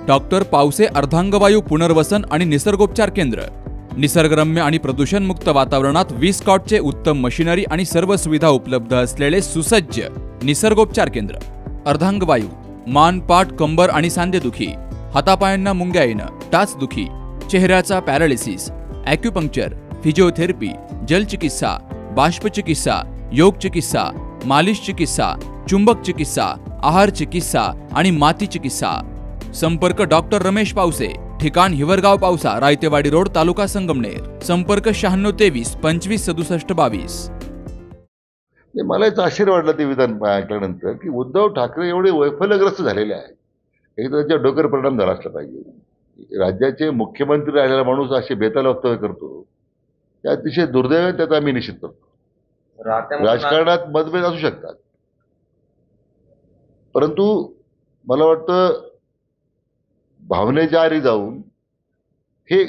Doctor Pawase अर्धांगवायू पुनर्वसन आणि निसर्गोपचार केंद्र। निसर्गरम्य आणि प्रदूषणमुक्त वातावरणात 20 कॉटचे उत्तम मशिनरी आणि सर्व सुविधा उपलब्ध असलेले सुसज्ज निसर्गोपचार केंद्र। अर्धांगवायू, मान, पाठ, कंबर आणि सांधेदुखी, हातापायांना मुंग्या येणं, टाचदुखी, चेहऱ्याचा पॅरालिसिस, ॲक्युपंक्चर, फिजिओथेरपी, जलचिकित्सा, बाष्पचिकित्सा, योग चिकित्सा, मालिश चिकित्सा, चुंबक चिकित्सा, आहार चिकित्सा आणि माती चिकित्सा। संपर्क डॉक्टर रमेश पावसे, ठिकाण हिवरगाव पावसा, रायतेवाडी रोड, तालुका संगमनेर। संपर्क 9623 25 67 22। मला याचा आश्चर्य वाटलं ते विधान ऐकल्यानंतर की उद्धव ठाकरे एवढे वैफल्यग्रस्त झालेले आहेत, एक तर त्याच्या डोक्यावर परिणाम झाला असला पाहिजे। राज्याचे मुख्यमंत्री राहिलेला माणूस असे बेताल वक्तव्य करतो, ते अतिशय दुर्दैव आहे, त्याचा आम्ही निषेध करतो। राजकारणात मतभेद असू शकतात, परंतु मला वाटतं भावनेच्या आरी जाऊन हे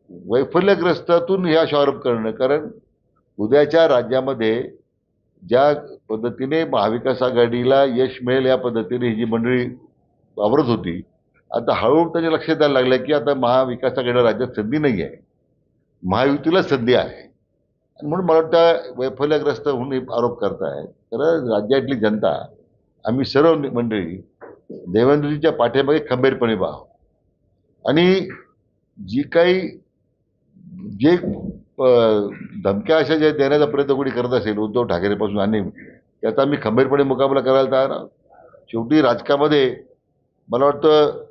वैफल्यग्रस्तातून हे असे आरोप करणं, कारण उद्याच्या राज्यामध्ये ज्या पद्धतीने महाविकास आघाडीला यश मिळेल या पद्धतीने ही जी मंडळी वावरत होती, आता हळूहळू त्याच्या लक्षात यायला लागलं की आता महाविकास आघाडीला राज्यात संधी नाही आहे, महायुतीला संधी आहे। म्हणून मला वाटतं वैफल्यग्रस्त म्हणून आरोप करताय। तर राज्यातली जनता, आम्ही सर्व मंडळी देवेंद्रजीच्या पाठीमागे खंबीरपणे पाहू आणि जी काही जे धमक्या अशा ज्या देण्याचा प्रयत्न कोणी करत असेल उद्धव ठाकरेपासून आणि त्याचा आम्ही खंबीरपणे मुकाबला करायला तयार आहोत। शेवटी राजकारणामध्ये मला वाटतं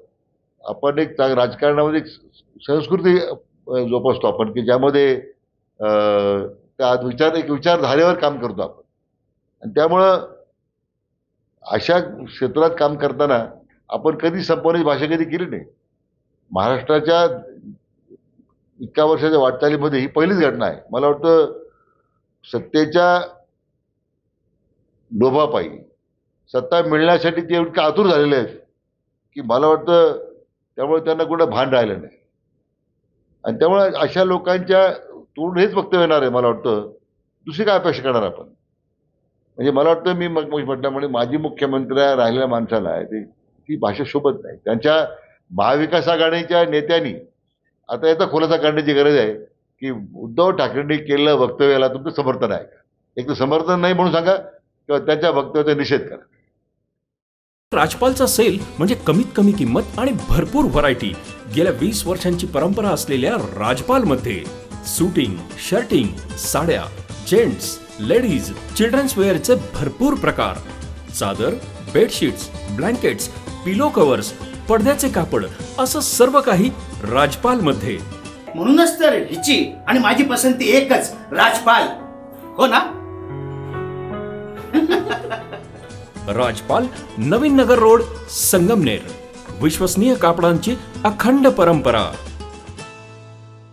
आपण एक राजकारणामध्ये एक संस्कृती जोपासतो आपण की ज्यामध्ये त्या विचारधारेवर काम करतो आपण, आणि त्यामुळं अशा क्षेत्रात काम करताना आपण कधी संपवण्याची भाषा कधी केली नाही। महाराष्ट्राच्या इतक्या वर्षाच्या वाटचालीमध्ये ही पहिलीच घटना आहे। मला वाटतं सत्तेच्या लोभापायी सत्ता मिळण्यासाठी ते एवढे आतुर झालेले आहेत की मला वाटतं त्यामुळे त्यांना कुठं भान राहिलं नाही, आणि त्यामुळे अशा लोकांच्या तोंड हेच वक्तव्य येणार आहे। मला वाटतं दुसरी काय अपेक्षा करणार आपण, म्हणजे मला वाटतं मी मग म्हटल्यामुळे माजी मुख्यमंत्री राहिलेल्या माणसाला आहे ती भाषा शोभत नाही। त्यांच्या महाविकास आघाडीच्या नेत्यांनी आता याचा खुलासा करण्याची गरज आहे की उद्धव ठाकरेंनी केलेल्या वक्तव्याला तुमचं समर्थन आहे का, एक तर समर्थन नाही म्हणून सांगा किंवा त्यांच्या वक्तव्याचा निषेध करा। राजपालचा सेल म्हणजे कमीत कमी किंमत आणि भरपूर व्हरायटी। गेल्या 20 वर्षांची परंपरा असलेल्या राजपालमध्ये सूटिंग, शर्टिंग, साड्या, जेंट्स, लेडीज, चिल्ड्रन्स वेअरचे भरपूर प्रकार, चादर, बेडशीट्स, ब्लँकेट्स, पिलो कव्हर्स, पडद्याचे कापड, असं सर्व काही राजपालमध्ये। म्हणूनच तर हिची आणि माझी पसंती एकच, राजपाल, हो ना? राजपाल, नवीन नगर रोड, संगमनेर। विश्वसनीय कापडांची अखंड परंपरा।